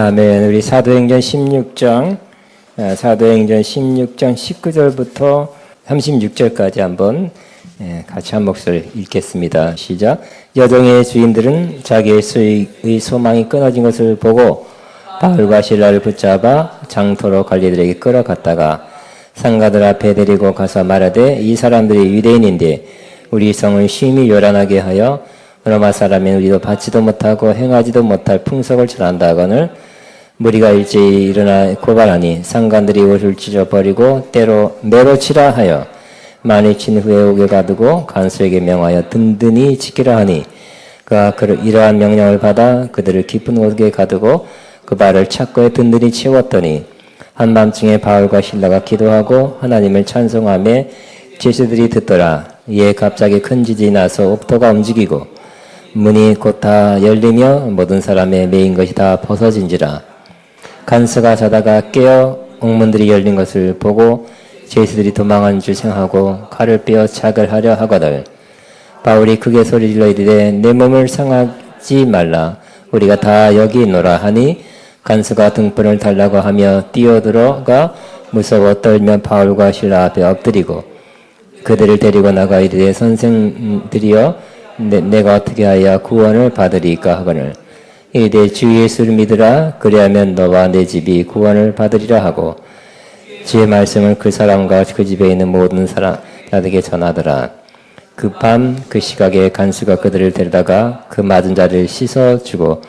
아멘. 우리 사도행전 16장 19절부터 36절까지 한번 같이 한 목소리 읽겠습니다. 시작. 여종의 주인들은 자기의 수익의 소망이 끊어진 것을 보고 바울과 실라를 붙잡아 장터로 관리들에게 끌어갔다가 상가들 앞에 데리고 가서 말하되, 이 사람들이 유대인인데 우리 성을 심히 요란하게 하여 로마 사람인 우리도 받지도 못하고 행하지도 못할 풍속을 전한다거늘 무리가 일제히 일어나 고발하니 상관들이 옷을 찢어버리고 때로 매로 치라 하여 많이 친 후에 옥에 가두고 간수에게 명하여 든든히 지키라 하니 그가 이러한 명령을 받아 그들을 깊은 옥에 가두고 그 발을 착고에 든든히 채웠더니 한밤중에 바울과 실라가 기도하고 하나님을 찬송하며 제수들이 듣더라. 이에 갑자기 큰 지진이 나서 옥토가 움직이고 문이 곧 다 열리며 모든 사람의 매인 것이 다 벗어진지라. 간수가 자다가 깨어 옥문들이 열린 것을 보고 제수들이 도망한 줄 생각하고 칼을 빼어 착을 하려 하거늘 바울이 크게 소리질러 이르되, 내 몸을 상하지 말라. 우리가 다 여기 있노라 하니 간수가 등불을 달라고 하며 뛰어들어가 무서워 떨며 바울과 실라 앞에 엎드리고 그들을 데리고 나가 이르되, 선생들이여 내가 어떻게 하여 구원을 받으리까 하거늘 이르되, 주 예수를 믿으라. 그리하면 너와 내 집이 구원을 받으리라 하고 주의 말씀을 그 사람과 그 집에 있는 모든 사람들에게 전하더라. 그 밤 그 시각에 간수가 그들을 데려다가 그 맞은 자를 씻어주고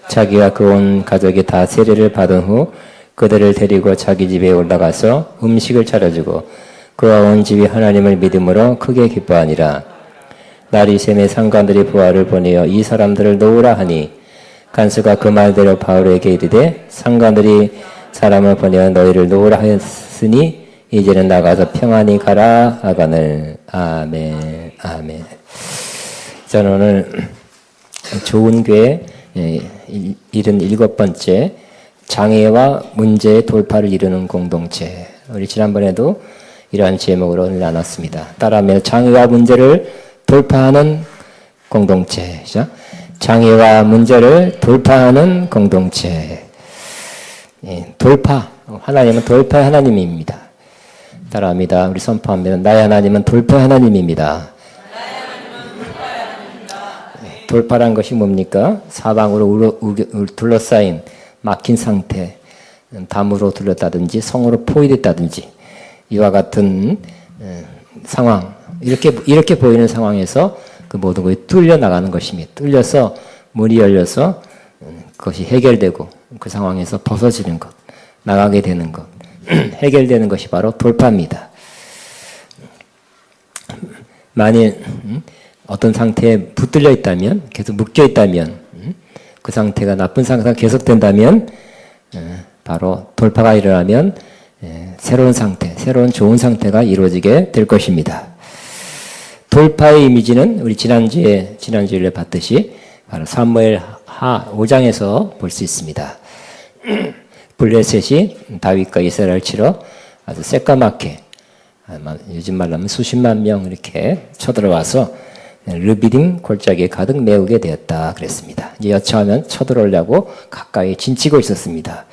자기와 그 온 가족이 다 세례를 받은 후 그들을 데리고 자기 집에 올라가서 음식을 차려주고 그와 온 집이 하나님을 믿음으로 크게 기뻐하니라. 날이 새매 상관들이 부하를 보내어 이 사람들을 놓으라 하니 간수가 그 말대로 바울에게 이르되, 상관들이 사람을 보내어 너희를 놓으라 하였으니 이제는 나가서 평안히 가라 하거늘. 아멘. 아멘. 저는 오늘 좋은 교회 77번째 장애와 문제의 돌파를 이루는 공동체. 우리 지난번에도 이러한 제목으로 오늘 나눴습니다. 따라하면 장애와 문제를 돌파하는 공동체. 장애와 문제를 돌파하는 공동체. 돌파. 하나님은 돌파의 하나님입니다. 따라합니다. 우리 선포합니다. 나의 하나님은 돌파의 하나님입니다. 돌파란 것이 뭡니까? 사방으로 둘러싸인 막힌 상태, 담으로 둘렀다든지 성으로 포위됐다든지 이와 같은 상황, 이렇게 보이는 상황에서 그 모든 것이 뚫려 나가는 것입니다. 뚫려서 문이 열려서 그것이 해결되고 그 상황에서 벗어지는 것, 나가게 되는 것, 해결되는 것이 바로 돌파입니다. 만일 어떤 상태에 붙들려 있다면, 계속 묶여 있다면, 그 상태가 나쁜 상태가 계속된다면 바로 돌파가 일어나면 새로운 상태, 새로운 좋은 상태가 이루어지게 될 것입니다. 돌파의 이미지는 우리 지난주에 봤듯이 바로 사무엘 하 5장에서 볼 수 있습니다. 블레셋이 다윗과 이스라엘을 치러 아주 새까맣게, 요즘 말로 하면 수십만 명 이렇게 쳐들어와서 르비딤 골짜기에 가득 메우게 되었다 그랬습니다. 이제 여차하면 쳐들어오려고 가까이 진치고 있었습니다.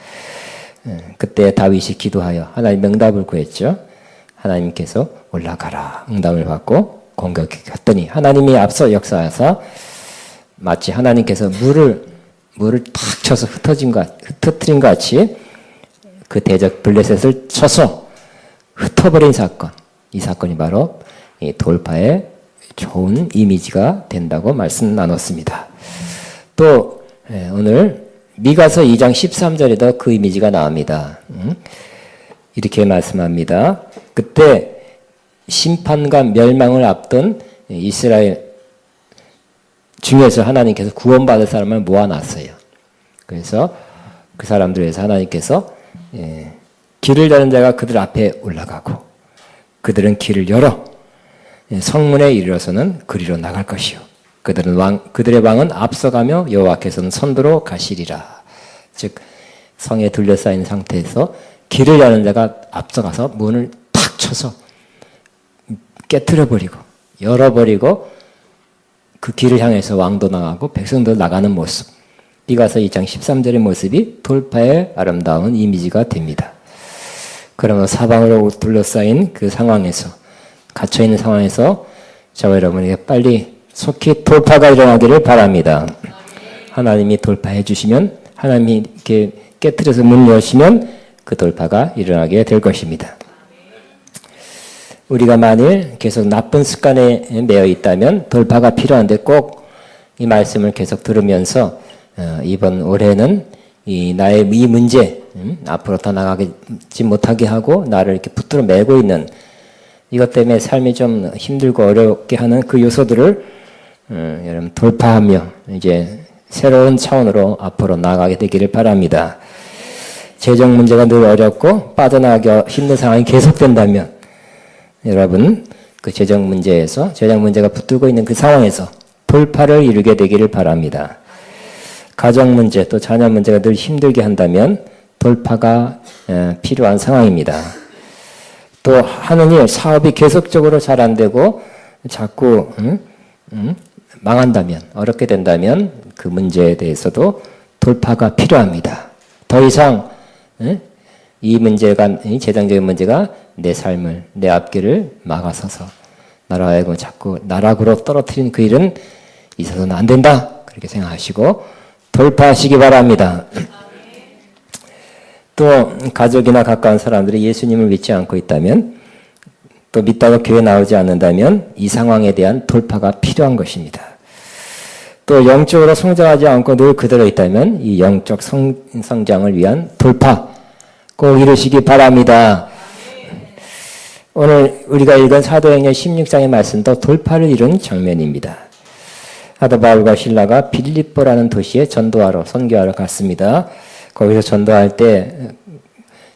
그때 다윗이 기도하여 하나님 응답을 구했죠. 하나님께서 올라가라 응답을 받고 공격해 갔더니 하나님이 앞서 역사하사 마치 하나님께서 물을 탁 쳐서 흩어뜨린 것 같이 그 대적 블레셋을 쳐서 흩어버린 사건, 이 사건이 바로 이 돌파의 좋은 이미지가 된다고 말씀 나눴습니다. 또 오늘 미가서 2장 13절에도 그 이미지가 나옵니다. 이렇게 말씀합니다. 그때 심판과 멸망을 앞둔 이스라엘 중에서 하나님께서 구원받을 사람을 모아놨어요. 그래서 그 사람들 위해서 하나님께서 길을 여는 자가 그들 앞에 올라가고 그들은 길을 열어 성문에 이르러서는 그리로 나갈 것이요 그들의 왕은 앞서가며 여호와께서는 선두로 가시리라. 즉 성에 둘러싸인 상태에서 길을 여는 자가 앞서가서 문을 탁 쳐서 깨트려버리고 열어버리고 그 길을 향해서 왕도 나가고 백성도 나가는 모습, 미가서 2장 13절의 모습이 돌파의 아름다운 이미지가 됩니다. 그러면 사방으로 둘러싸인 그 상황에서, 갇혀있는 상황에서 저와 여러분에게 빨리 속히 돌파가 일어나기를 바랍니다. 하나님이 돌파해 주시면, 하나님이 이렇게 깨트려서 문 여시면 그 돌파가 일어나게 될 것입니다. 우리가 만일 계속 나쁜 습관에 매여 있다면 돌파가 필요한데 꼭 이 말씀을 계속 들으면서 이번 올해는 나의 이 문제, 앞으로 더 나가지 못하게 하고 나를 이렇게 붙들어 매고 있는 이것 때문에 삶이 좀 힘들고 어렵게 하는 그 요소들을 여러분 돌파하며 이제 새로운 차원으로 앞으로 나아가게 되기를 바랍니다. 재정 문제가 늘 어렵고 빠져나가기 힘든 상황이 계속된다면 여러분 그 재정 문제가 붙들고 있는 그 상황에서 돌파를 이루게 되기를 바랍니다. 가정 문제 또 자녀 문제가 늘 힘들게 한다면 돌파가 필요한 상황입니다. 또 하는 일, 사업이 계속적으로 잘 안 되고 자꾸 망한다면, 어렵게 된다면 그 문제에 대해서도 돌파가 필요합니다. 더 이상 이 재정적인 문제가 내 삶을, 내 앞길을 막아서서 나로 하여금 자꾸 나락으로 떨어뜨린 그 일은 있어서는 안 된다. 그렇게 생각하시고 돌파하시기 바랍니다. 또 가족이나 가까운 사람들이 예수님을 믿지 않고 있다면, 또 믿다가 교회 나오지 않는다면 이 상황에 대한 돌파가 필요한 것입니다. 또 영적으로 성장하지 않고 늘 그대로 있다면 이 영적 성장을 위한 돌파 꼭 이루시기 바랍니다. 오늘 우리가 읽은 사도행전 16장의 말씀도 돌파를 이룬 장면입니다. 사도 바울과 실라가 빌립보라는 도시에 전도하러, 선교하러 갔습니다. 거기서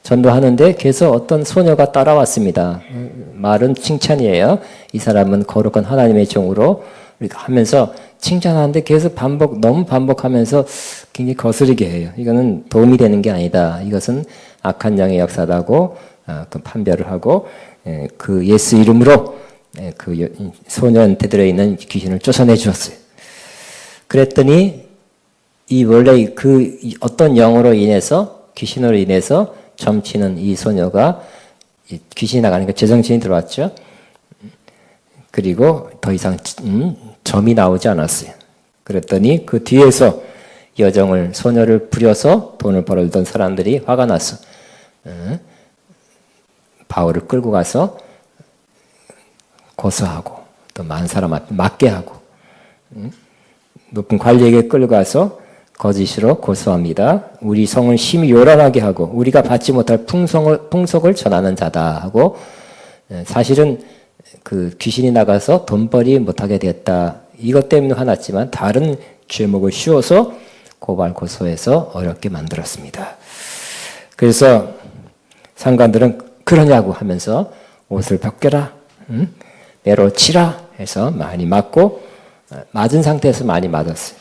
전도하는데 계속 어떤 소녀가 따라왔습니다. 말은 칭찬이에요. 이 사람은 거룩한 하나님의 종으로 하면서 칭찬하는데 계속 너무 반복하면서 굉장히 거스르게 해요. 이거는 도움이 되는 게 아니다. 이것은 악한 영의 역사다고 그 판별을 하고 그 예수 이름으로 그 소년한테 들어있는 귀신을 쫓아내 주었어요. 그랬더니 원래 그 어떤 영으로 인해서, 귀신으로 인해서 점치는 이 소녀가 귀신이 나가니까 제정신이 들어왔죠. 그리고 더 이상 점이 나오지 않았어요. 그랬더니 그 뒤에서 소녀를 부려서 돈을 벌어들던 사람들이 화가 나서 바울을 끌고 가서 고소하고 또 많은 사람 앞에 맞게 하고 높은 관리에게 끌고 가서 거짓으로 고소합니다. 우리 성을 심히 요란하게 하고 우리가 받지 못할 풍속을 전하는 자다 하고, 사실은 그 귀신이 나가서 돈벌이 못하게 됐다. 이것 때문에 화났지만 다른 죄목을 씌워서 고소해서 어렵게 만들었습니다. 그래서 상관들은 그러냐고 하면서 옷을 벗겨라, 매로 치라 해서 많이 맞고, 맞은 상태에서 많이 맞았어요.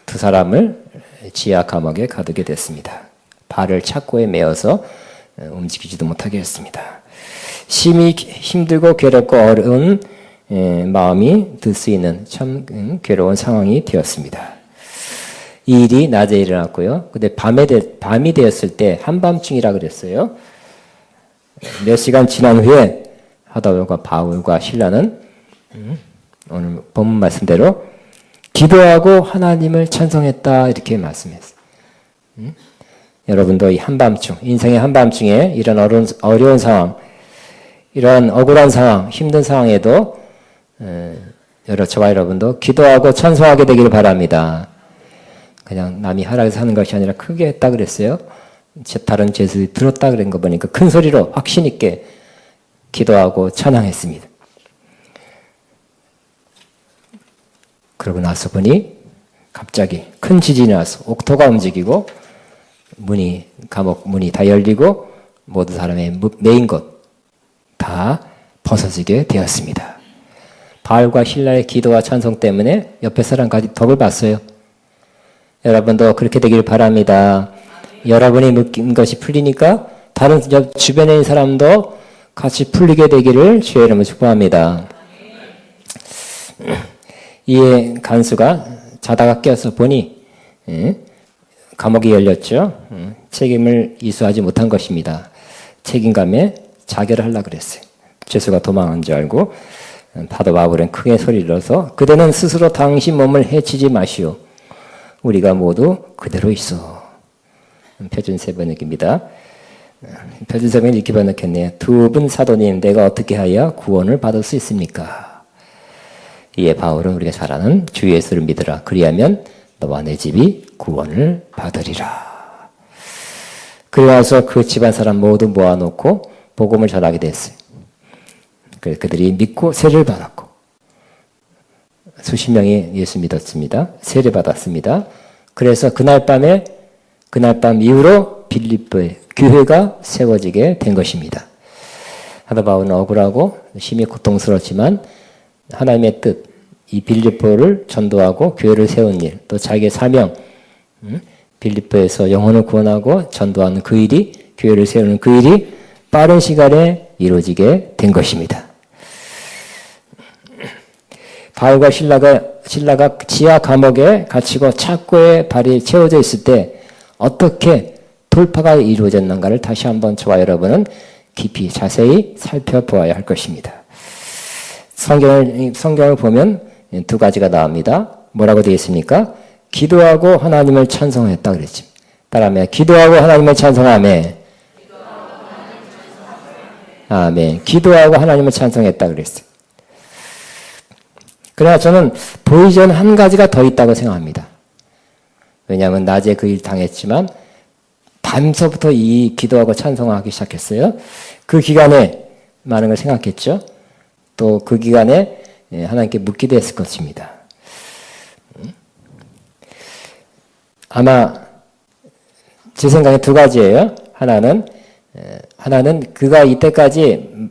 두 사람을 지하 감옥에 가두게 됐습니다. 발을 착고에 매어서 움직이지도 못하게 했습니다. 심히 힘들고 괴롭고 어려운 마음이 들 수 있는 참 괴로운 상황이 되었습니다. 이 일이 낮에 일어났고요. 근데 밤이 되었을 때 한밤중이라 그랬어요. 몇 시간 지난 후에 사도 바울과 실라는 오늘 본문 말씀대로 기도하고 하나님을 찬송했다 이렇게 말씀했어요. 여러분도 이 한밤중, 인생의 한밤중에 이런 어려운 상황, 이런 억울한 상황, 힘든 상황에도 저와 여러분도 기도하고 찬송하게 되기를 바랍니다. 그냥 남이 하락해서 하는 것이 아니라 크게 했다 그랬어요. 다른 제수들이 들었다 그런 거 보니까 큰 소리로 확신 있게 기도하고 찬양했습니다. 그러고 나서 보니 갑자기 큰 지진이 와서 옥토가 움직이고 감옥 문이 다 열리고 모든 사람의 메인 것 다 벗어지게 되었습니다. 바울과 실라의 기도와 찬송 때문에 옆에 사람까지 덕을 봤어요. 여러분도 그렇게 되길 바랍니다. 여러분이 묶인 것이 풀리니까 다른 주변에 있는 사람도 같이 풀리게 되기를 주의 이름으로 축복합니다. 이 간수가 자다가 깨어서 보니 예? 감옥이 열렸죠. 책임을 이수하지 못한 것입니다. 책임감에 자결을 하려고 그랬어요. 죄수가 도망한 줄 알고 파도 바울은 크게 소리를서 그대는 스스로 당신 몸을 해치지 마시오. 우리가 모두 그대로 있어. 표준세 번역입니다. 표준세 번역은 이렇게 번역했네요. 두 분 사도님, 내가 어떻게 하여 구원을 받을 수 있습니까? 이에 바울은 우리가 잘 아는 주 예수를 믿으라. 그리하면 너와 내 집이 구원을 받으리라. 그래서 그 집안 사람 모두 모아놓고 복음을 전하게 됐어요. 그들이 믿고 세례를 받았고 수십 명이 예수 믿었습니다. 세례 받았습니다. 그래서 그날 밤 이후로 빌립보의 교회가 세워지게 된 것입니다. 사도 바울은 억울하고 심히 고통스럽지만 하나님의 뜻, 이 빌립보를 전도하고 교회를 세운 일, 또 자기의 사명, 빌립보에서 영혼을 구원하고 전도하는 그 일이, 교회를 세우는 그 일이 빠른 시간에 이루어지게 된 것입니다. 바울과 신라가 지하 감옥에 갇히고 착고에 발이 채워져 있을 때 어떻게 돌파가 이루어졌는가를 다시 한번 저와 여러분은 깊이 자세히 살펴보아야 할 것입니다. 성경을 보면 두 가지가 나옵니다. 뭐라고 되어 있습니까? 기도하고 하나님을 찬송했다 그랬지. 따라하면 기도하고 하나님을 찬송하며 아멘. 기도하고 하나님을 찬송했다 그랬어요. 그러나 저는 보이지 않는 한 가지가 더 있다고 생각합니다. 왜냐하면 낮에 그 일 당했지만 밤서부터 이 기도하고 찬송하기 시작했어요. 그 기간에 많은 걸 생각했죠. 또 그 기간에 하나님께 묻기도 했을 것입니다. 아마 제 생각에 두 가지예요. 하나는 그가 이때까지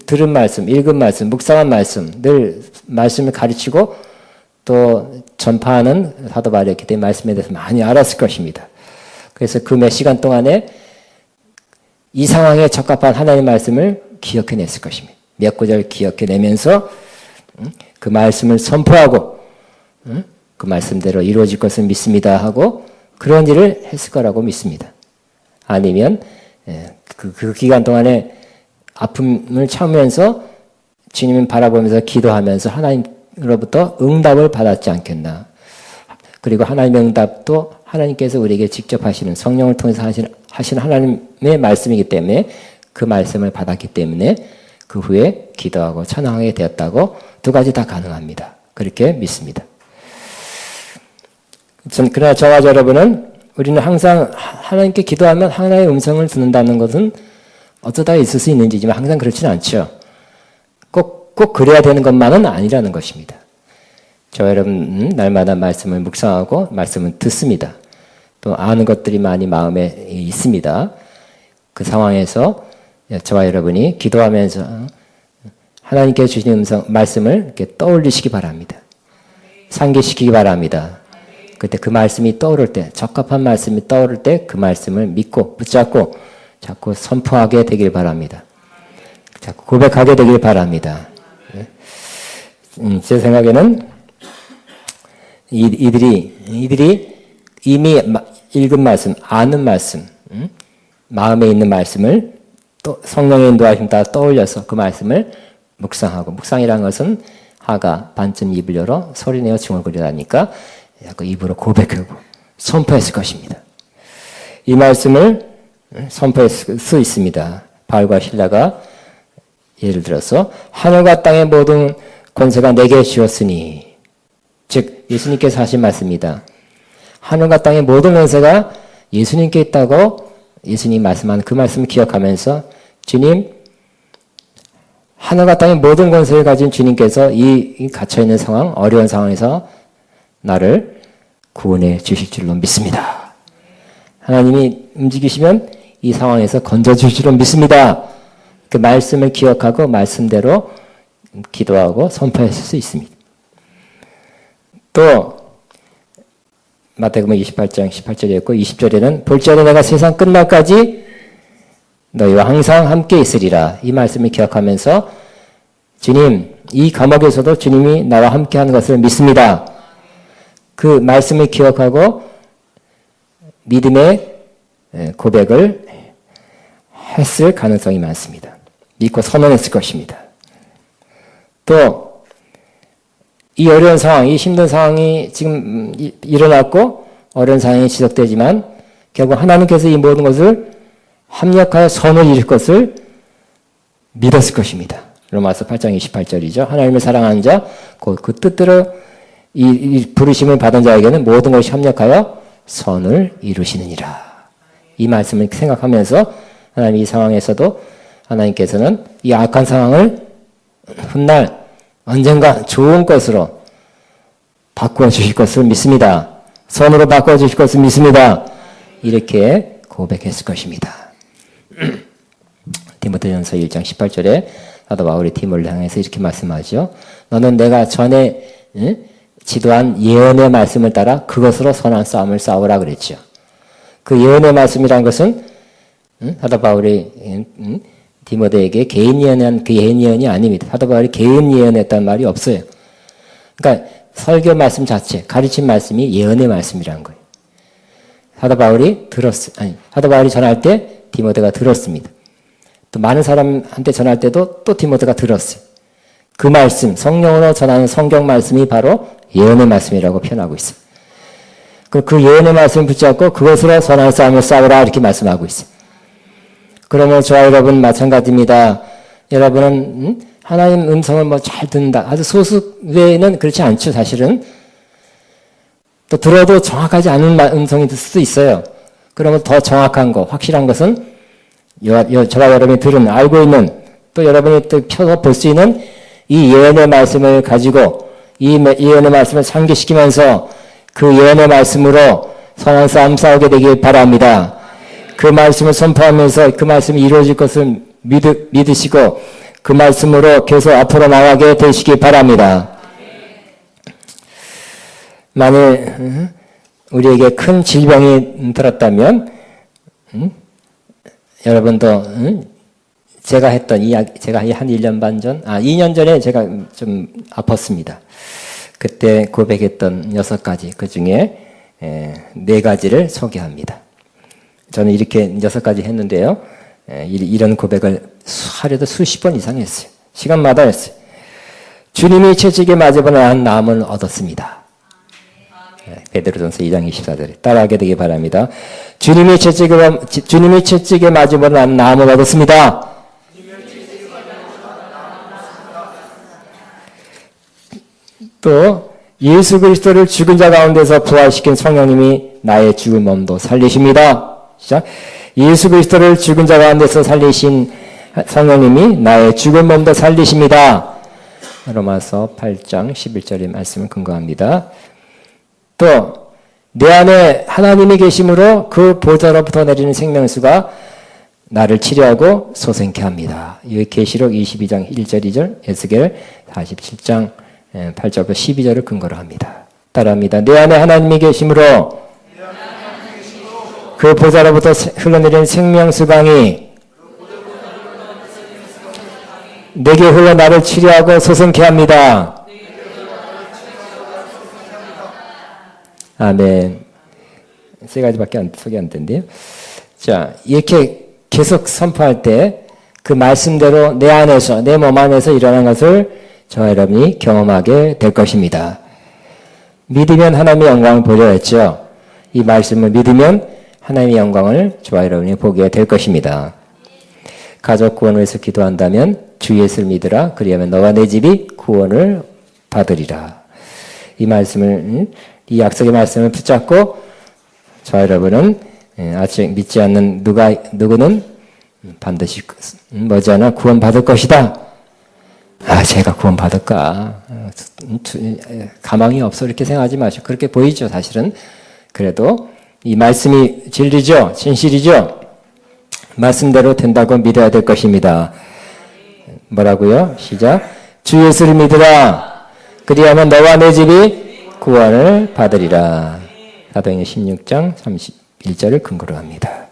들은 말씀, 읽은 말씀, 묵상한 말씀, 늘 말씀을 가르치고 또 전파하는 사도 바울이었기 때문에 말씀에 대해서 많이 알았을 것입니다. 그래서 그 몇 시간 동안에 이 상황에 적합한 하나님의 말씀을 기억해냈을 것입니다. 몇 구절 기억해내면서 그 말씀을 선포하고 그 말씀대로 이루어질 것을 믿습니다 하고 그런 일을 했을 거라고 믿습니다. 아니면 그 기간 동안에 아픔을 참으면서 주님을 바라보면서 기도하면서 하나님으로부터 응답을 받았지 않겠나. 그리고 하나님의 응답도 하나님께서 우리에게 직접 하시는 성령을 통해서 하시는 하나님의 말씀이기 때문에 그 말씀을 받았기 때문에 그 후에 기도하고 찬양하게 되었다고 두 가지 다 가능합니다. 그렇게 믿습니다. 그러나 저와 여러분은 우리는 항상 하나님께 기도하면 하나님의 음성을 듣는다는 것은 어쩌다 있을 수 있는지지만 항상 그렇지는 않죠. 꼭 그래야 되는 것만은 아니라는 것입니다. 저 여러분 날마다 말씀을 묵상하고 말씀을 듣습니다. 또 아는 것들이 많이 마음에 있습니다. 그 상황에서 저와 여러분이 기도하면서 하나님께 주신 음성, 말씀을 이렇게 떠올리시기 바랍니다. 상기시키기 바랍니다. 그때 그 말씀이 떠오를 때, 적합한 말씀이 떠오를 때 그 말씀을 믿고 붙잡고 자꾸 선포하게 되길 바랍니다. 자꾸 고백하게 되길 바랍니다. 제 생각에는 이들이 이미 읽은 말씀, 아는 말씀, 마음에 있는 말씀을 또 성령의 인도하심 따라 떠올려서 그 말씀을 묵상하고, 묵상이라는 것은 하가 반쯤 입을 열어 소리내어 중얼거리다니까 자꾸 입으로 고백하고 선포했을 것입니다. 이 말씀을 선포했을 수 있습니다. 바울과 신라가 예를 들어서 하늘과 땅의 모든 권세가 내게 주었으니, 즉 예수님께서 하신 말씀입니다. 하늘과 땅의 모든 권세가 예수님께 있다고 예수님이 말씀한 그 말씀을 기억하면서 주님, 하늘과 땅의 모든 권세를 가진 주님께서 이 갇혀있는 상황, 어려운 상황에서 나를 구원해 주실 줄로 믿습니다. 하나님이 움직이시면 이 상황에서 건져주실 줄로 믿습니다. 그 말씀을 기억하고 말씀대로 기도하고 선포했을 수 있습니다. 또 마태복음 28장 18절이었고 20절에는 볼지어다 내가 세상 끝날까지 너희와 항상 함께 있으리라. 이 말씀을 기억하면서 주님, 이 감옥에서도 주님이 나와 함께 하는 것을 믿습니다. 그 말씀을 기억하고 믿음의 고백을 했을 가능성이 많습니다. 믿고 선언했을 것입니다. 또 이 어려운 상황, 이 힘든 상황이 지금 일어났고 어려운 상황이 지속되지만 결국 하나님께서 이 모든 것을 합력하여 선을 이룰 것을 믿었을 것입니다. 로마서 8장 28절이죠. 하나님을 사랑하는 자, 그 뜻대로 이 부르심을 받은 자에게는 모든 것이 협력하여 선을 이루시느니라. 이 말씀을 생각하면서 하나님 이 상황에서도 하나님께서는 이 악한 상황을 훗날 언젠가 좋은 것으로 바꾸어 주실 것을 믿습니다. 선으로 바꾸어 주실 것을 믿습니다. 이렇게 고백했을 것입니다. 디모데전서 1장 18절에 사도 바울이 디모를 향해서 이렇게 말씀하죠. 너는 내가 전에 지도한 예언의 말씀을 따라 그것으로 선한 싸움을 싸우라 그랬죠. 그 예언의 말씀이란 것은 사도 바울이 디모데에게 개인 예언한 그 개인 예언이 아닙니다. 사도 바울이 개인 예언했다는 말이 없어요. 그러니까 설교 말씀 자체, 가르친 말씀이 예언의 말씀이라는 거예요. 사도 바울이 전할 때 디모데가 들었습니다. 또 많은 사람한테 전할 때도 또 디모데가 들었어요. 그 말씀, 성령으로 전하는 성경 말씀이 바로 예언의 말씀이라고 표현하고 있어요. 그 예언의 말씀을 붙잡고 그것으로 선한 싸움을 싸우라 이렇게 말씀하고 있어요. 그러면 저와 여러분 마찬가지입니다. 여러분은 하나님 음성을 잘 듣는다. 아주 소수 외에는 그렇지 않죠, 사실은. 또 들어도 정확하지 않은 음성이 들 수도 있어요. 그러면 더 정확한 거, 확실한 것은 저와 여러분이 알고 있는, 또 여러분이 또 펴서 볼 수 있는 이 예언의 말씀을 가지고 이 예언의 말씀을 상기시키면서 그 예언의 말씀으로 선한 싸움 싸우게 되길 바랍니다. 그 말씀을 선포하면서 그 말씀이 이루어질 것을 믿으시고 그 말씀으로 계속 앞으로 나가게 되시기 바랍니다. 만일 우리에게 큰 질병이 들었다면 여러분도 제가 한 1년 반 전, 2년 전에 제가 좀 아팠습니다. 그때 고백했던 6가지, 그 중에 4가지를 소개합니다. 저는 이렇게 6가지 했는데요. 이런 고백을 하루에도 수십 번 이상 했어요. 시간마다 했어요. 주님이 채찍에 맞으면 난 나음을 얻었습니다. 베드로전서 2장 24절에 따라하게 되기 바랍니다. 주님이 채찍에 맞으면 난 나음을 얻었습니다. 또 예수 그리스도를 죽은 자 가운데서 부활시킨 성령님이 나의 죽은 몸도 살리십니다. 시작. 예수 그리스도를 죽은 자 가운데서 살리신 성령님이 나의 죽은 몸도 살리십니다. 로마서 8장 11절의 말씀을 근거합니다. 또 내 안에 하나님이 계심으로 그 보좌로부터 내리는 생명수가 나를 치료하고 소생케 합니다. 이 계시록 22장 1절 2절, 에스겔 47장 8절부터 12절을 근거로 합니다. 따라합니다. 내 안에 하나님이 계심으로 그 보좌로부터 흘러내리는 생명수강이 내게 흘러 나를 치료하고 소생케 합니다. 아멘. 3가지밖에 소개 안 된대요. 자, 이렇게 계속 선포할 때 그 말씀대로 내 안에서, 내 몸 안에서 일어난 것을 저와 여러분이 경험하게 될 것입니다. 믿으면 하나님의 영광을 보려 했죠. 이 말씀을 믿으면 하나님의 영광을 저와 여러분이 보게 될 것입니다. 가족 구원을 위해서 기도한다면 주 예수를 믿으라. 그리하면 너와 내 집이 구원을 받으리라. 이 말씀을, 이 약속의 말씀을 붙잡고 저와 여러분은 아직 믿지 않는 누구는 반드시 머지않아 구원받을 것이다. 제가 구원받을까? 가망이 없어. 이렇게 생각하지 마시고. 그렇게 보이죠, 사실은. 그래도 이 말씀이 진리죠? 진실이죠? 말씀대로 된다고 믿어야 될 것입니다. 뭐라고요? 시작. 주 예수를 믿으라. 그리하면 너와 내 집이 구원을 받으리라. 사도행전 16장 31절을 근거로 합니다.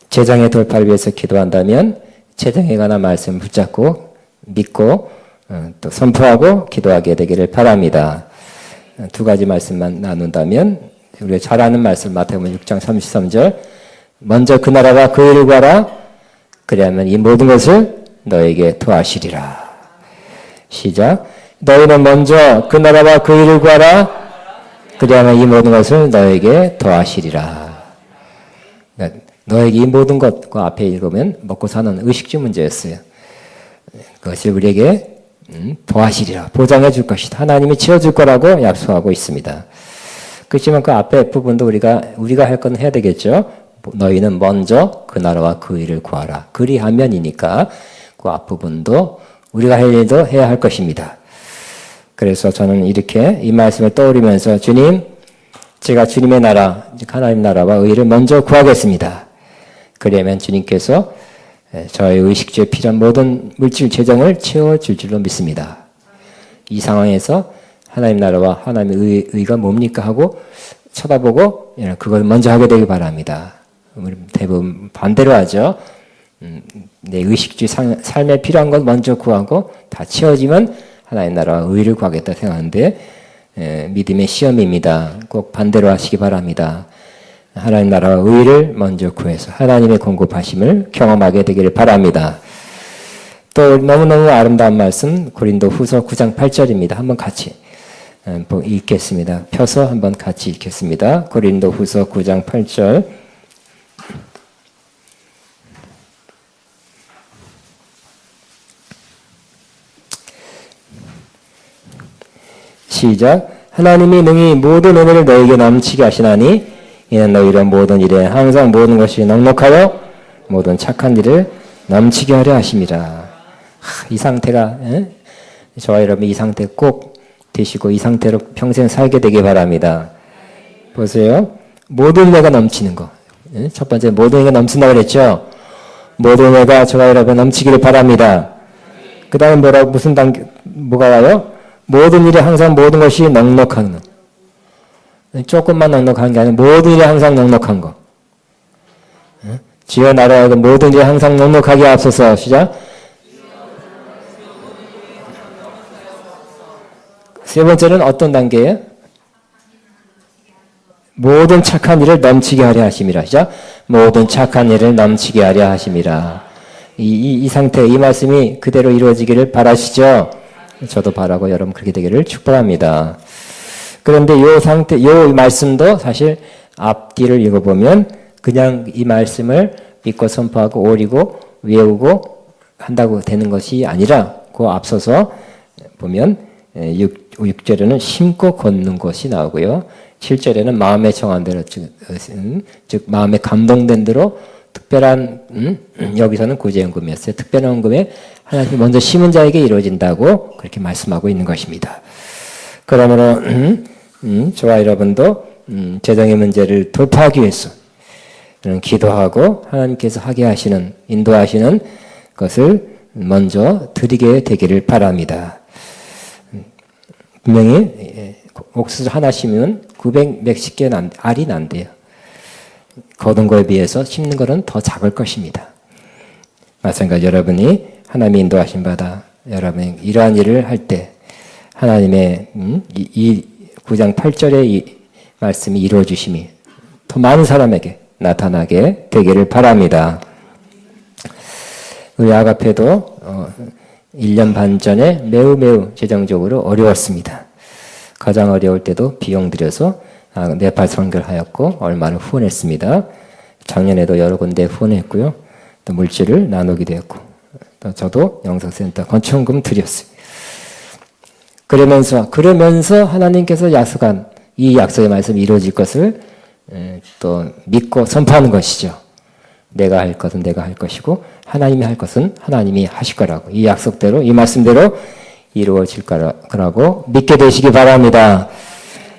재정의 돌파를 위해서 기도한다면 재정에 관한 말씀을 붙잡고 믿고 또 선포하고 기도하게 되기를 바랍니다. 2가지 말씀만 나눈다면 우리가 잘 아는 말씀 마태복음 6장 33절 먼저 그 나라와 그 일을 구하라 그리하면 이 모든 것을 너에게 더하시리라. 시작. 너희는 먼저 그 나라와 그 일을 구하라 그리하면 이 모든 것을 너에게 더하시리라. 그러니까 너에게 이 모든 것, 그 앞에 읽으면 먹고 사는 의식주 문제였어요. 그것을 우리에게 더하시리라. 보장해 줄 것이다. 하나님이 채워줄 거라고 약속하고 있습니다. 그렇지만 그 앞에 부분도 우리가 할 건 해야 되겠죠. 너희는 먼저 그 나라와 그 일을 구하라. 그리하면이니까 그 앞부분도 우리가 할 일도 해야 할 것입니다. 그래서 저는 이렇게 이 말씀을 떠올리면서 주님, 제가 주님의 나라, 하나님 나라와 의를 먼저 구하겠습니다. 그러면 주님께서 저의 의식주에 필요한 모든 물질 재정을 채워줄 줄로 믿습니다. 이 상황에서 하나님 나라와 하나님의 의가 뭡니까 하고 쳐다보고 그걸 먼저 하게 되길 바랍니다. 우리 대부분 반대로 하죠. 내 의식주 삶에 필요한 것 먼저 구하고 다 채워지면 하나님 나라와 의를 구하겠다 생각하는데 믿음의 시험입니다. 꼭 반대로 하시기 바랍니다. 하나님 나라와 의를 먼저 구해서 하나님의 공급하심을 경험하게 되기를 바랍니다. 또 너무너무 아름다운 말씀 고린도 후서 9장 8절입니다. 한번 같이 읽겠습니다. 펴서 한번 같이 읽겠습니다. 고린도 후서 9장 8절 시작. 하나님이 능히 모든 은혜를 너에게 넘치게 하시나니 이는 너희로 모든 일에 항상 모든 것이 넉넉하여 모든 착한 일을 넘치게 하려 하심이라. 이 상태가 저와 여러분 이 상태 꼭 되시고 이 상태로 평생 살게 되길 바랍니다. 보세요. 모든 은혜가 넘치는 거. 첫 번째 모든 은혜가 넘친다고 그랬죠. 모든 은혜가 저와 여러분 넘치기를 바랍니다. 그 다음에 무슨 단계 뭐가 와요? 모든 일에 항상 모든 것이 넉넉한 것. 조금만 넉넉한 게 아니라 모든 일에 항상 넉넉한 것. 주여 나라의 모든 일에 항상 넉넉하게 앞서서 시작. 세 번째는 어떤 단계예요? 모든 착한 일을 넘치게 하려 하심이라. 시작. 모든 착한 일을 넘치게 하려 하심이라. 이 상태, 이 말씀이 그대로 이루어지기를 바라시죠? 저도 바라고 여러분 그렇게 되기를 축복합니다. 그런데 이 말씀도 사실 앞뒤를 읽어보면 그냥 이 말씀을 믿고 선포하고 오리고 외우고 한다고 되는 것이 아니라 그 앞서서 보면 6절에는 심고 걷는 것이 나오고요. 7절에는 마음에 정한 대로 즉 마음에 감동된 대로 특별한 여기서는 구제연금이었어요. 특별한 헌금에 하나님이 먼저 심은 자에게 이루어진다고 그렇게 말씀하고 있는 것입니다. 그러므로 저와 여러분도 재정의 문제를 돌파하기 위해서 기도하고 하나님께서 하게 하시는 인도하시는 것을 먼저 드리게 되기를 바랍니다. 분명히 옥수수 하나 심으면 900 몇십 개 알이 난대요. 거둔 거에 비해서 심는 것은 더 작을 것입니다. 마찬가지 여러분이 하나님이 인도하신 바다 여러분이 이러한 일을 할 때 하나님의 이 9장 8절의 이 말씀이 이루어주심이 더 많은 사람에게 나타나게 되기를 바랍니다. 우리 아가페도 1년 반 전에 매우 재정적으로 어려웠습니다. 가장 어려울 때도 비용 들여서 네팔 선교를 하였고 얼마를 후원했습니다. 작년에도 여러 군데 후원했고요. 또 물질을 나누기도 했고 또 저도 영성센터 건축금 드렸어요. 그러면서 하나님께서 약속한 이 약속의 말씀이 이루어질 것을 또 믿고 선포하는 것이죠. 내가 할 것은 내가 할 것이고 하나님이 할 것은 하나님이 하실 거라고 이 약속대로 이 말씀대로 이루어질 거라고 믿게 되시기 바랍니다.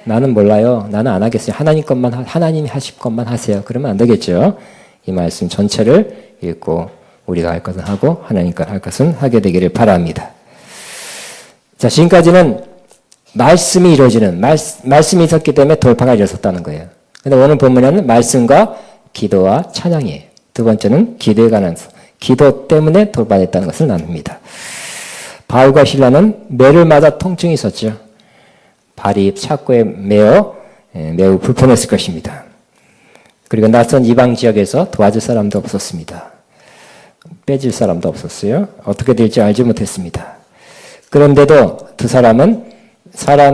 나는 몰라요. 나는 안 하겠어요. 하나님이 하실 것만 하세요. 그러면 안 되겠죠. 이 말씀 전체를 읽고 우리가 할 것은 하고 하나님과 할 것은 하게 되기를 바랍니다. 자, 지금까지는 말씀이 이루어지는 말씀이 있었기 때문에 돌파가 이루어졌다는 거예요. 근데 오늘 본문에는 말씀과 기도와 찬양이에요. 두 번째는 기도에 관한 기도 때문에 돌파됐다는 것을 나눕니다. 바울과 실라는 매를 맞아 통증이 있었죠. 발이 착고에 매어 매우 불편했을 것입니다. 그리고 낯선 이방 지역에서 도와줄 사람도 없었습니다. 빼줄 사람도 없었어요. 어떻게 될지 알지 못했습니다. 그런데도 두 사람은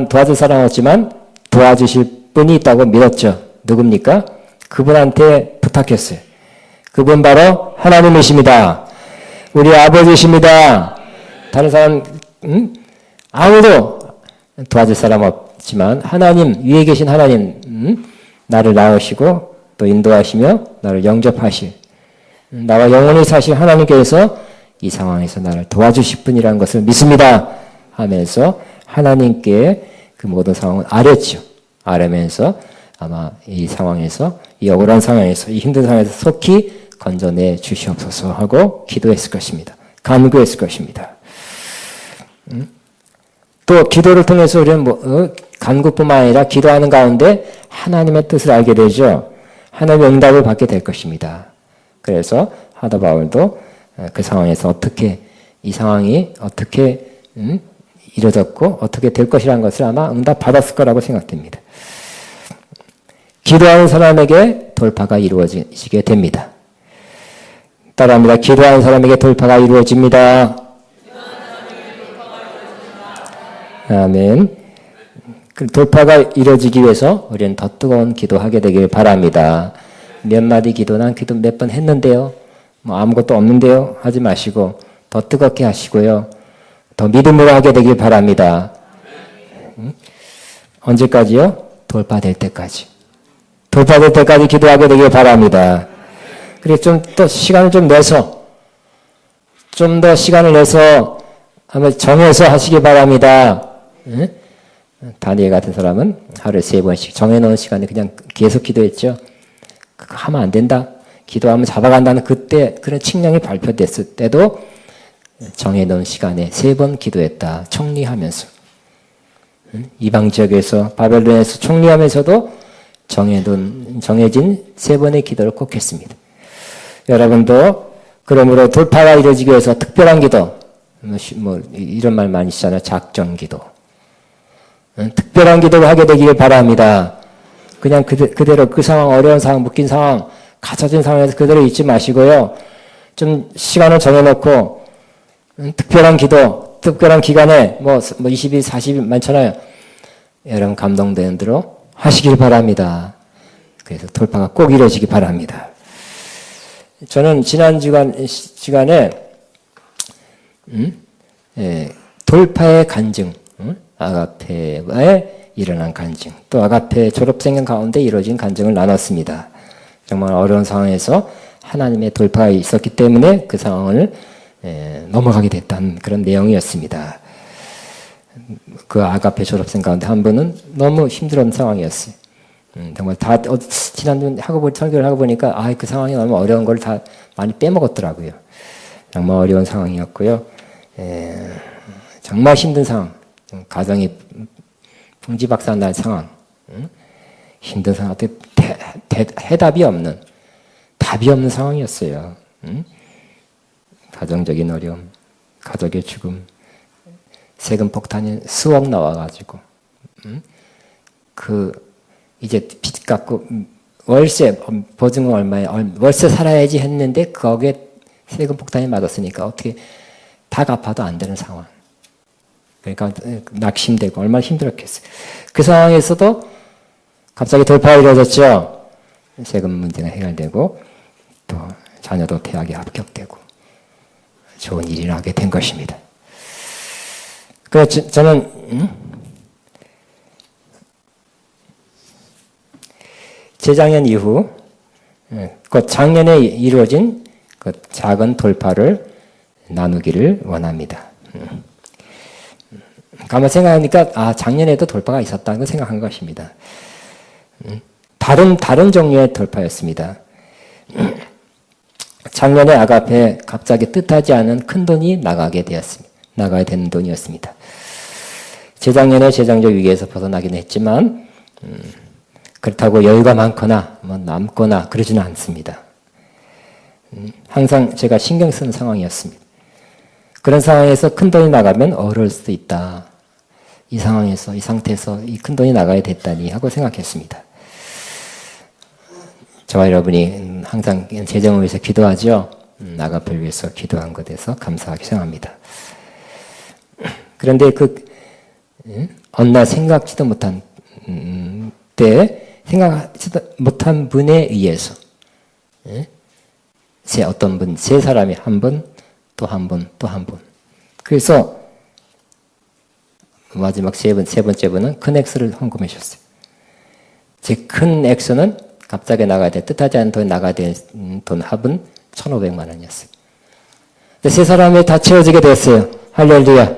도와줄 사람 없지만 도와주실 분이 있다고 믿었죠. 누굽니까? 그분한테 부탁했어요. 그분 바로 하나님이십니다. 우리 아버지십니다. 다른 사람 아무도 도와줄 사람 없지만 하나님, 위에 계신 하나님 나를 낳으시고 또 인도하시며 나를 영접하실, 나와 영원히 사실 하나님께서 이 상황에서 나를 도와주실 분이라는 것을 믿습니다 하면서 하나님께 그 모든 상황을 아뢰죠. 아뢰면서 아마 이 상황에서, 이 억울한 상황에서, 이 힘든 상황에서 속히 건져내 주시옵소서 하고 기도했을 것입니다. 간구했을 것입니다. 또 기도를 통해서 우리는 간구뿐만 아니라 기도하는 가운데 하나님의 뜻을 알게 되죠. 하나님의 응답을 받게 될 것입니다. 그래서 사도 바울도 그 상황에서 이 상황이 어떻게 이루어졌고 어떻게 될 것이라는 것을 아마 응답받았을 거라고 생각됩니다. 기도하는 사람에게 돌파가 이루어지게 됩니다. 따라합니다. 기도하는 사람에게 돌파가 이루어집니다. 아멘. 그 돌파가 이루어지기 위해서 우리는 더 뜨거운 기도하게 되길 바랍니다. 몇 마디 기도, 난 기도 몇 번 했는데요. 아무것도 없는데요. 하지 마시고 더 뜨겁게 하시고요. 더 믿음으로 하게 되길 바랍니다. 언제까지요? 돌파될 때까지. 돌파될 때까지 기도하게 되길 바랍니다. 그리고 좀 더 시간을 좀 더 시간을 내서 아마 정해서 하시기 바랍니다. 다니엘 같은 사람은 하루에 3번씩 정해놓은 시간에 그냥 계속 기도했죠. 그거 하면 안 된다. 기도하면 잡아간다는 그때 그런 칙령이 발표됐을 때도 정해놓은 시간에 3번 기도했다. 총리하면서. 이방 지역에서 바벨론에서 총리하면서도 정해진 3번의 기도를 꼭 했습니다. 여러분도 그러므로 돌파가 이루어지기 위해서 특별한 기도, 이런 말 많이 쓰잖아요. 작정 기도. 특별한 기도를 하게 되기를 바랍니다. 그냥 그대로 그 상황, 어려운 상황, 묶인 상황, 갇혀진 상황에서 그대로 있지 마시고요. 좀 시간을 정해놓고 특별한 기도, 특별한 기간에 20일, 40일 많잖아요. 여러분 감동되는 대로 하시길 바랍니다. 그래서 돌파가 꼭 이루어지기 바랍니다. 저는 지난 시간에 돌파의 간증, 아가페에 일어난 간증, 또 아가페 졸업생 가운데 이루어진 간증을 나눴습니다. 정말 어려운 상황에서 하나님의 돌파가 있었기 때문에 그 상황을 넘어가게 됐다는 그런 내용이었습니다. 그 아가페 졸업생 가운데 한 분은 너무 힘들었던 상황이었어요. 정말 지난주 설교를 하고 보니까 그 상황이 너무 어려운 걸 다 많이 빼먹었더라고요. 정말 어려운 상황이었고요. 정말 힘든 상황, 가정이 풍지박산 날 상황, 힘든 상황, 해답이 없는, 답이 없는 상황이었어요. 가정적인 어려움, 가족의 죽음, 세금 폭탄이 수억 나와가지고, 이제 빚 갚고 월세 보증금 얼마에 월세 살아야지 했는데 거기에 세금 폭탄이 맞았으니까 어떻게 다 갚아도 안 되는 상황. 그러니까 낙심되고 얼마나 힘들었겠어요. 그 상황에서도 갑자기 돌파가 이루어졌죠. 세금 문제가 해결되고 또 자녀도 대학에 합격되고 좋은 일을 하게 된 것입니다. 그래서 저는 재작년 이후 그 작년에 이루어진 그 작은 돌파를 나누기를 원합니다. 가만 생각하니까 작년에도 돌파가 있었다는 걸 생각한 것입니다. 다른 종류의 돌파였습니다. 작년에 아가페 갑자기 뜻하지 않은 큰 돈이 나가게 되었습니다. 나가야 되는 돈이었습니다. 재작년에 재정적 위기에서 벗어나긴 했지만 그렇다고 여유가 많거나 남거나 그러지는 않습니다. 항상 제가 신경 쓰는 상황이었습니다. 그런 상황에서 큰 돈이 나가면 어려울 수도 있다. 이 상황에서, 이 상태에서 이 큰돈이 나가야 됐다니 하고 생각했습니다. 저와 여러분이 항상 재정을 위해서 기도하죠. 아가페를 위해서 기도한 것에 대해서 감사하게 생각합니다. 그런데 어느 날 생각지도 못한 생각지도 못한 분에 의해서 세 사람이 한 분, 또 한 분, 또 한 분. 그래서 마지막 세 번째 분은 큰 액수를 헌금해 주셨어요. 제 큰 액수는 갑자기 나가야 돼. 뜻하지 않은 돈이 나가야 될 돈 합은 1,500만 원이었어요. 세 사람이 다 채워지게 됐어요. 할렐루야.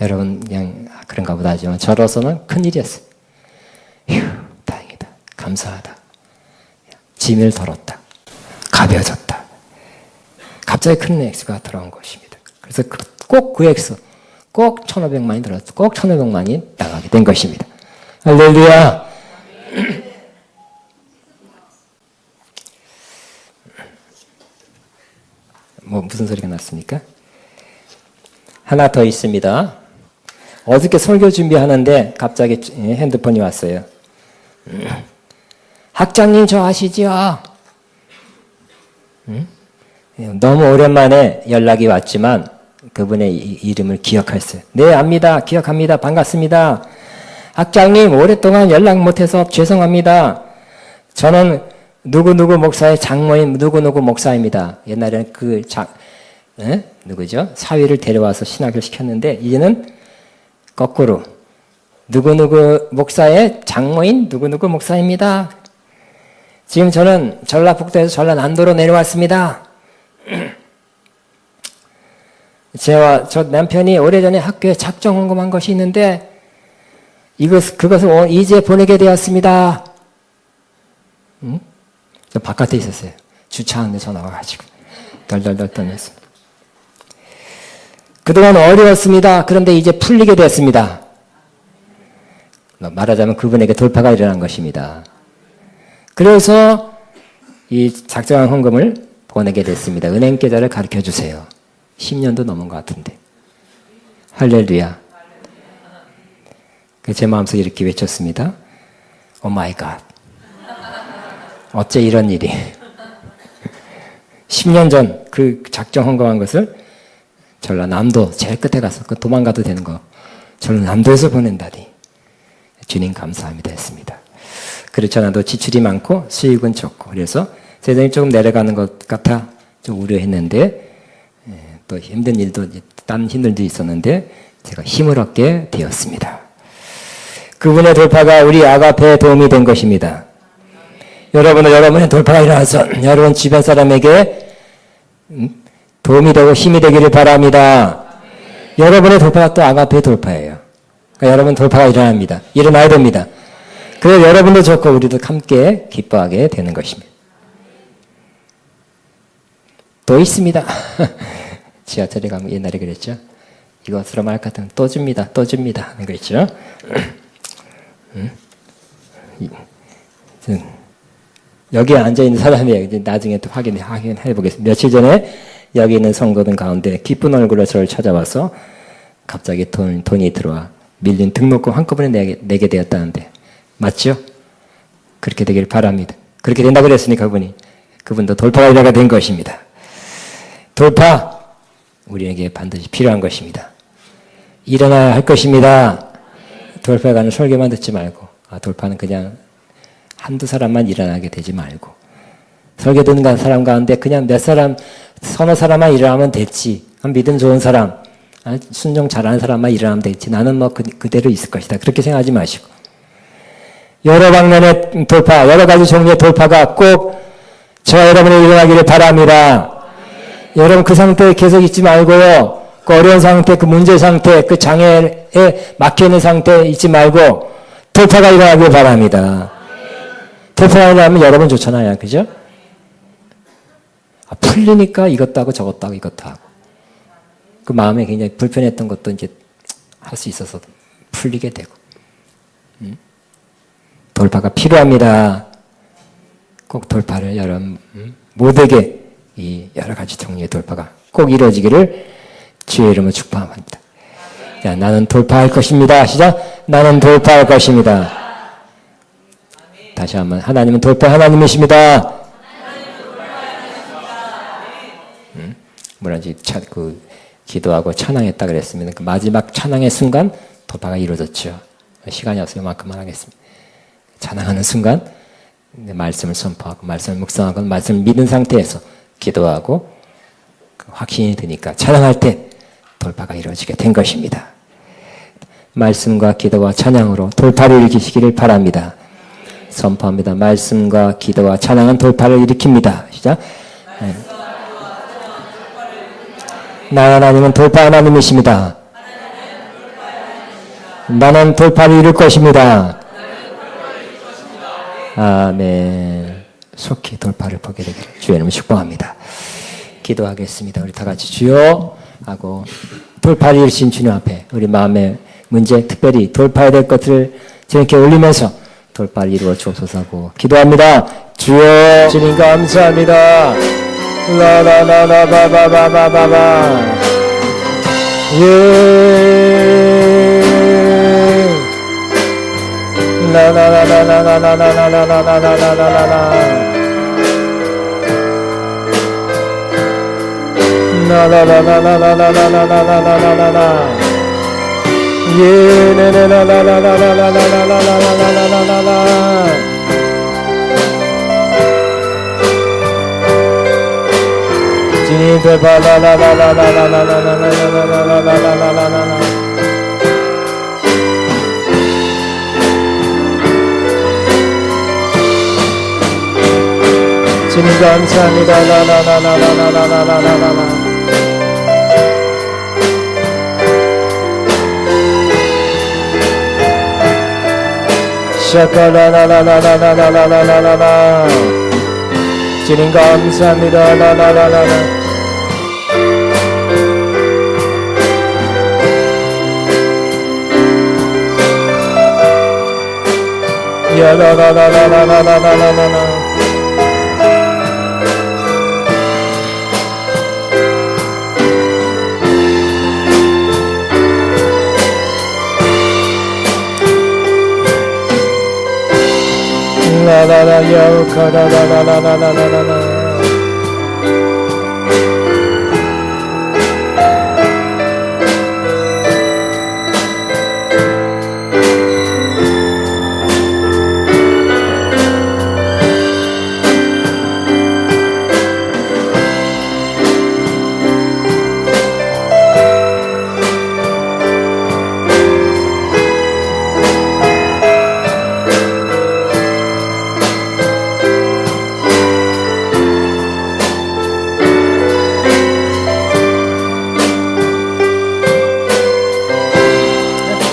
여러분 그냥 그런가 보다 하지만 저로서는 큰일이었어요. 휴, 다행이다. 감사하다. 짐을 덜었다. 가벼워졌다. 갑자기 큰 액수가 들어온 것입니다. 그래서 꼭 그 액수, 꼭 1,500만이 들어왔어. 꼭 1,500만이 나가게 된 것입니다. 할렐루야. 무슨 소리가 났습니까? 하나 더 있습니다. 어저께 설교 준비하는데 갑자기 핸드폰이 왔어요. 학장님 저 아시죠? 너무 오랜만에 연락이 왔지만 그분의 이름을 기억했어요. 네, 압니다. 기억합니다. 반갑습니다. 학장님 오랫동안 연락 못해서 죄송합니다. 저는 누구누구 목사의 장모인 누구누구 목사입니다. 옛날에는 누구죠? 사위를 데려와서 신학을 시켰는데 이제는 거꾸로 누구누구 목사의 장모인 누구누구 목사입니다. 지금 저는 전라북도에서 전라남도로 내려왔습니다. 저 남편이 오래전에 학교에 작정 헌금한 것이 있는데 그것을 이제 보내게 되었습니다. 저 바깥에 있었어요. 주차하는데 전화가 와가지고 덜덜덜 떠냈어요. 그동안 어려웠습니다. 그런데 이제 풀리게 됐습니다. 말하자면 그분에게 돌파가 일어난 것입니다. 그래서 이 작정한 헌금을 보내게 됐습니다. 은행 계좌를 가르쳐 주세요. 10년도 넘은 것 같은데. 할렐루야. 제 마음속에 이렇게 외쳤습니다. 오 마이 갓. 어째 이런 일이. 10년 전 그 작정 헌금한 것을 전라남도 제일 끝에 가서 도망가도 되는 거 전라남도에서 보낸다니. 주님 감사합니다 했습니다. 그렇지 않아도 지출이 많고 수익은 적고 그래서 재정이 조금 내려가는 것 같아 좀 우려했는데 또 힘든 일도 딴 힘들도 있었는데 제가 힘을 얻게 되었습니다. 그분의 돌파가 우리 아가페에 도움이 된 것입니다. 여러분의 돌파가 일어나서 여러분 주변 사람에게 도움이 되고 힘이 되기를 바랍니다. 여러분의 돌파가 또 아가페의 돌파예요. 그러니까 여러분 돌파가 일어납니다. 일어나야 됩니다. 그래서 여러분도 좋고 우리도 함께 기뻐하게 되는 것입니다. 또 있습니다. 지하철에 가면 옛날에 그랬죠. 이것으로 말 같으면 또 줍니다. 또 줍니다. 하는 거 있죠. 여기에 앉아있는 사람이 나중에 또 확인해 보겠습니다. 며칠 전에 여기 있는 성도들 가운데 기쁜 얼굴로 저를 찾아와서 갑자기 돈이 들어와 밀린 등록금 한꺼번에 내게 되었다는데 맞죠? 그렇게 되길 바랍니다. 그렇게 된다고 그랬으니까 그분도 돌파가 일어나게 된 것입니다. 돌파 우리에게 반드시 필요한 것입니다. 일어나야 할 것입니다. 돌파가는 설교만 듣지 말고 돌파는 그냥 한두 사람만 일어나게 되지 말고 설교 듣는 사람 가운데 그냥 몇 사람 서너 사람만 일어나면 됐지. 믿음 좋은 사람 순종 잘하는 사람만 일어나면 됐지. 나는 그대로 있을 것이다. 그렇게 생각하지 마시고 여러 방면의 돌파 여러 가지 종류의 돌파가 꼭 저와 여러분이 일어나기를 바랍니다. 여러분 그 상태에 계속 있지 말고요. 그 어려운 상태, 그 문제 상태, 그 장애에 막혀있는 상태에 있지 말고 돌파가 일어나길 바랍니다. 돌파가 일어나면 여러분 좋잖아요. 그죠? 풀리니까 이것도 하고 저것도 하고 이것도 하고 그 마음에 굉장히 불편했던 것도 이제 할 수 있어서 풀리게 되고 돌파가 필요합니다. 꼭 돌파를 여러분 모두에게 이 여러 가지 종류의 돌파가 꼭 이루어지기를 주의 이름으로 축복합니다. 자, 나는 돌파할 것입니다. 시작. 나는 돌파할 것입니다. 다시 한번. 하나님은 돌파 하나님이십니다. 뭐라지 기도하고 찬양했다 그랬습니다. 그 마지막 찬양의 순간 돌파가 이루어졌죠. 시간이 없어요. 이만큼만 하겠습니다. 찬양하는 순간 말씀을 선포하고 말씀을 묵상하고 말씀을 믿은 상태에서 기도하고 확신이 드니까 찬양할 때 돌파가 이루어지게 된 것입니다. 말씀과 기도와 찬양으로 돌파를 일으키시기를 바랍니다. 선포합니다. 말씀과 기도와 찬양은 돌파를 일으킵니다. 시작. 나 하나님은 돌파 하나님이십니다. 나는 돌파를 이룰 것입니다. 아멘. 속히 돌파를 보게 되기를 주의 이름으로 축복합니다. 기도하겠습니다. 우리 다 같이 주여 하고 돌파를 이루신 주님 앞에 우리 마음의 문제, 특별히 돌파해야 될 것들을 주님께 올리면서 돌파를 이루어 주옵소서 하고 기도합니다. 주여 주님 감사합니다. 라라라라바바바바바 라라라라라라라라라라라라라라라라 라라라라라라라라라라라라라 예네네라라라라라라라라라라라라라라 주님 돌파라라라라라라라라라라라라라라라라라 주님 감사합니다. 라라라라라라라라라라라 샤카라라라라라라라라라라 주님 감사합니다. 라라라라라 야라라라라라라라라라라 라라라 야우카라라라라라라라라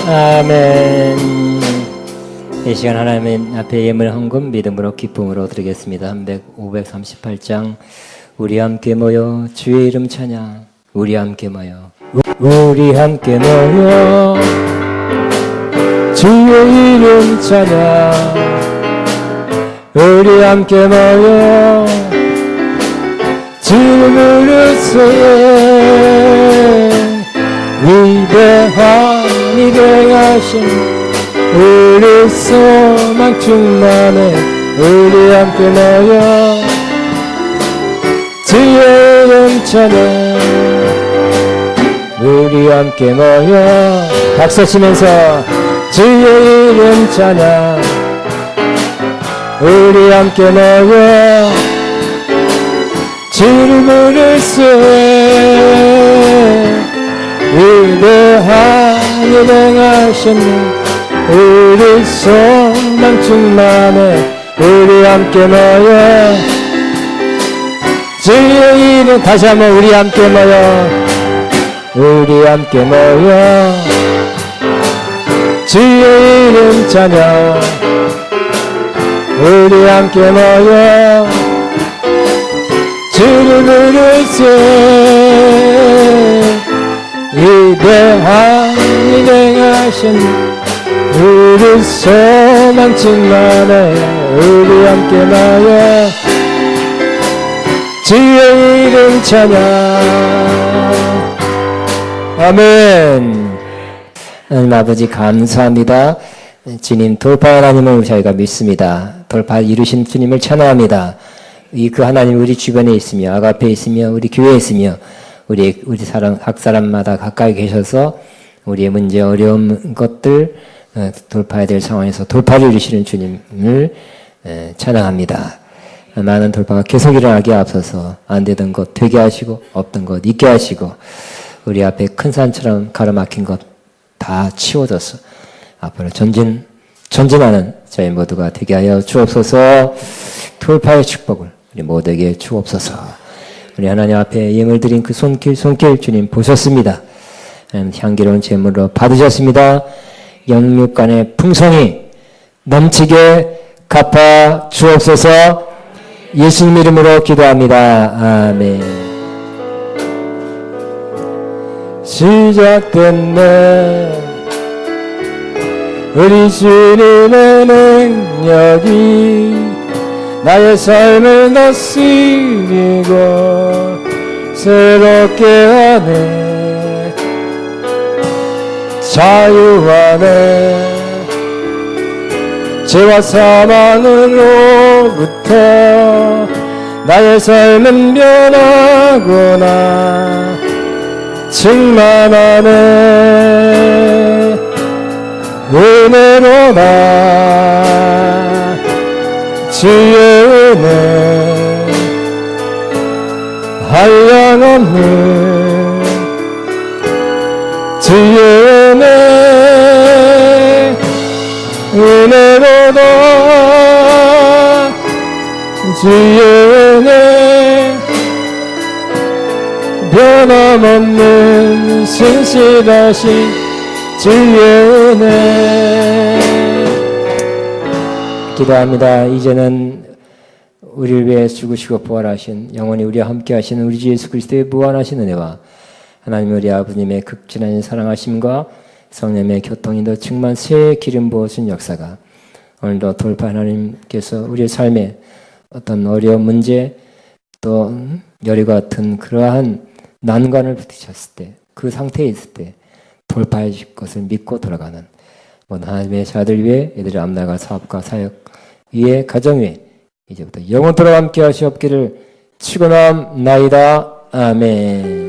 아멘. 이 시간 하나님 앞에 예물 헌금 믿음으로 기쁨으로 드리겠습니다. 538장 우리 함께 모여 주의 이름 찬양. 우리 함께 모여 우리 함께 모여 주의 이름 찬양. 우리 함께 모여 주를 부르세 위대한 위대하신 우리 소망 충만해 우리 함께 모여 주의 이름 찬양. 우리 함께 모여 박수 치면서 주의 이름 찬양. 우리 함께 모여 주를 부르세 위대한 위대하신 우리 소망 충만해 우리 함께 모여 주의 이름. 다시 한번 우리 함께 모여 우리 함께 모여 주의 이름 찬양. 우리 함께 모여 주를 부르세 위대한 위대하신 우리 소망 충만해 우리 함께 모여 주의 이름 찬양. 아멘. 하나님 아버지 감사합니다. 주님 돌파 하나님을 저희가 믿습니다. 돌파 이루신 주님을 찬양합니다. 그 하나님 우리 주변에 있으며 아가페에 있으며 우리 교회에 있으며 우리 사람 각 사람마다 가까이 계셔서 우리의 문제 어려운 것들 돌파해야 될 상황에서 돌파를 이루시는 주님을 찬양합니다. 많은 돌파가 계속 일어나게 앞서서 안 되던 것 되게 하시고 없던 것 있게 하시고 우리 앞에 큰 산처럼 가로막힌 것 다 치워져서 앞으로 전진하는 저희 모두가 되게 하여 주옵소서. 돌파의 축복을 우리 모두에게 주옵소서. 우리 하나님 앞에 예물 드린 그 손길 주님 보셨습니다. 향기로운 제물로 받으셨습니다. 영육간의 풍성이 넘치게 갚아 주옵소서. 예수님 이름으로 기도합니다. 아멘. 시작됐네 우리 주님의 능력이 나의 삶을 다스리고 새롭게 하네 자유하네 죄와 사망으로부터 나의 삶은 변하구나 충만하네 은혜로나 주의 은혜 한량없는 주의 은혜 은혜로나 주의 은혜 변함없는 신실하신 주의 은혜 기도합니다. 이제는 우리를 위해 죽으시고 부활하신 영원히 우리와 함께 하시는 우리 주 예수 그리스도의 무한하신 은혜와 하나님 우리 아버님의 극진한 사랑하심과 성령의 교통인도 충만 새 기름 부어준 역사가 오늘도 돌파 하나님께서 우리의 삶에 어떤 어려운 문제 또 열과 같은 그러한 난관을 부딪혔을 때 그 상태에 있을 때 돌파해 줄 것을 믿고 돌아가는 모든 하나님의 자들 위해 이들의 앞나갈 사업과 사역 위에 가정 위에 이제부터 영원토록 함께 하시옵기를 축원합니다. 아멘.